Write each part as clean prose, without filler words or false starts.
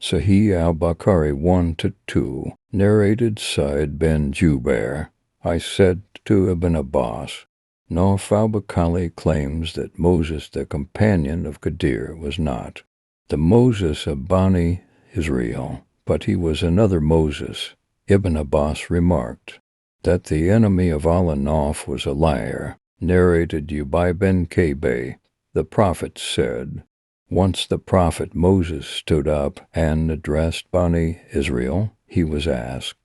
Sahih Bukhari 1-2, Narrated Sa bin Jubair. I said to Ibn Abbas, Nauf-Al-Bakali claims that Moses, the companion of Al-Khadir, was not the Moses of Bani Israel, but he was another Moses. Ibn Abbas remarked that the enemy of Allah Nauf was a liar. Narrated Ubai bin Ka. The Prophet said, once the Prophet Moses stood up and addressed Bani Israel. He was asked,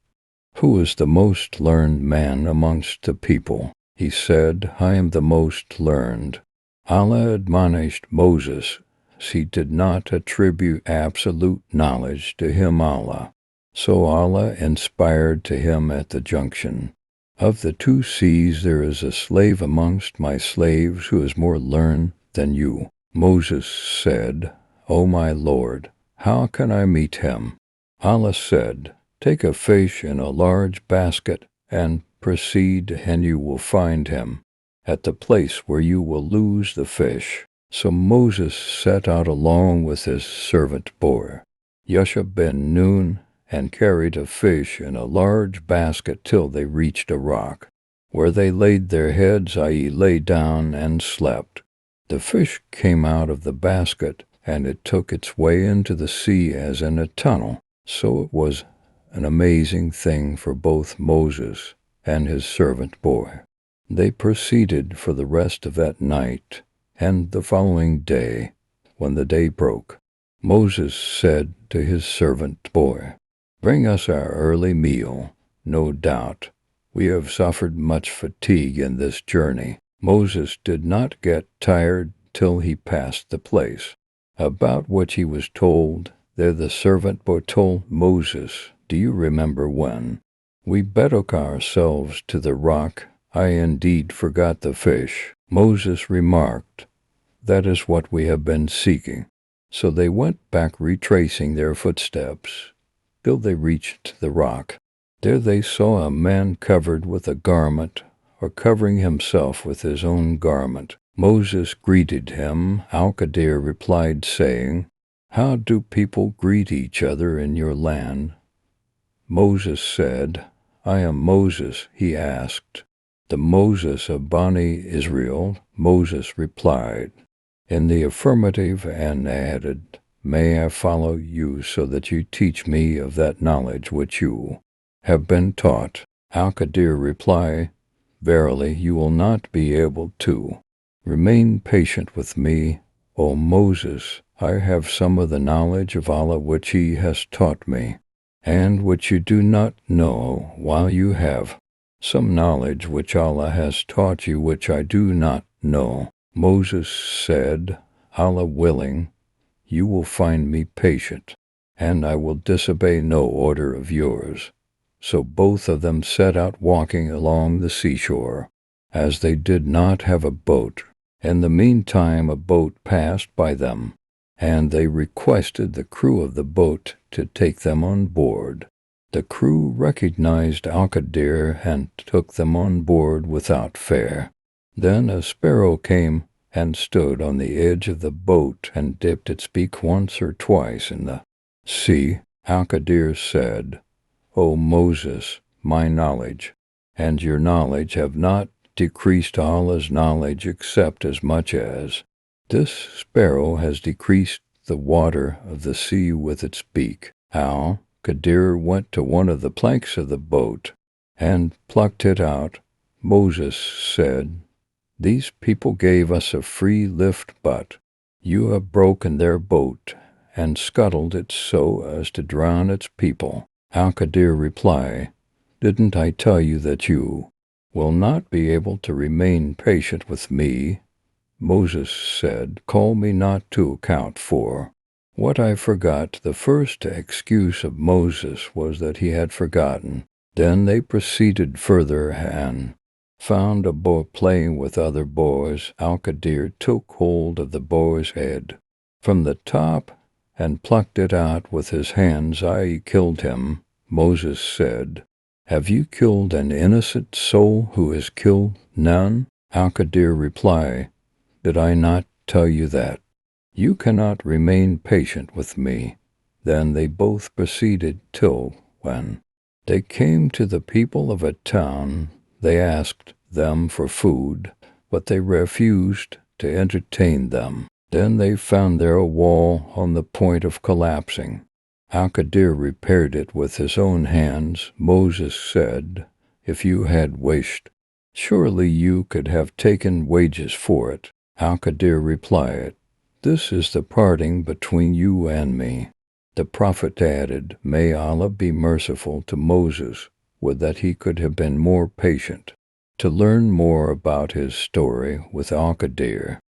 who is the most learned man amongst the people? He said, I am the most learned. Allah admonished Moses. He did not attribute absolute knowledge to him, Allah. So Allah inspired to him at the junction. Of the two seas there is a slave amongst my slaves who is more learned than you. Moses said, O my Lord, how can I meet him? Allah said, take a fish in a large basket and proceed, and you will find him at the place where you will lose the fish. So Moses set out along with his servant boy, Yusha bin Noon, and carried a fish in a large basket till they reached a rock, where they laid their heads, i.e. lay down and slept. The fish came out of the basket, and it took its way into the sea as in a tunnel. So it was an amazing thing for both Moses and his servant boy. They proceeded for the rest of that night, and the following day, when the day broke, Moses said to his servant boy, bring us our early meal. No doubt we have suffered much fatigue in this journey. Moses did not get tired till he passed the place about which he was told. There the servant boy told Moses, do you remember when we betook ourselves to the rock? I indeed forgot the fish. Moses remarked, that is what we have been seeking. So they went back retracing their footsteps till they reached the rock. There they saw a man covered with a garment, or covering himself with his own garment. Moses greeted him. Al-Khadir replied, saying, how do people greet each other in your land? Moses said, I am Moses. He asked, the Moses of Bani Israel? Moses replied in the affirmative and added, may I follow you so that you teach me of that knowledge which you have been taught? Al-Khadir replied, verily you will not be able to. Remain patient with me, O Moses. I have some of the knowledge of Allah which he has taught me, and which you do not know, while you have some knowledge which Allah has taught you which I do not know. Moses said, Allah willing, you will find me patient, and I will disobey no order of yours. So both of them set out walking along the seashore, as they did not have a boat. In the meantime a boat passed by them, and they requested the crew of the boat to take them on board. The crew recognized Al-Khadir and took them on board without fare. Then a sparrow came and stood on the edge of the boat and dipped its beak once or twice in the sea. Al-Khadir said, O Moses, my knowledge and your knowledge have not decreased Allah's knowledge except as much as this sparrow has decreased the water of the sea with its beak. Al-Khadir went to one of the planks of the boat and plucked it out. Moses said, these people gave us a free lift, but you have broken their boat and scuttled it so as to drown its people. Al-Khadir replied, didn't I tell you that you will not be able to remain patient with me? Moses said, call me not to account for what I forgot. The first excuse of Moses was that he had forgotten. Then they proceeded further and found a boy playing with other boys. Al-Khadir took hold of the boy's head from the top and plucked it out with his hands, i.e. killed him. Moses said, have you killed an innocent soul who has killed none? Al-Khadir replied, did I not tell you that you cannot remain patient with me? Then they both proceeded till, when they came to the people of a town, they asked them for food, but they refused to entertain them. Then they found there a wall on the point of collapsing. Al-Khadir repaired it with his own hands. Moses said, "If you had wished, surely you could have taken wages for it." Al-Khadir replied, "This is the parting between you and me." The Prophet added, "May Allah be merciful to Moses, would that he could have been more patient." To learn more about his story with Al-Khadir,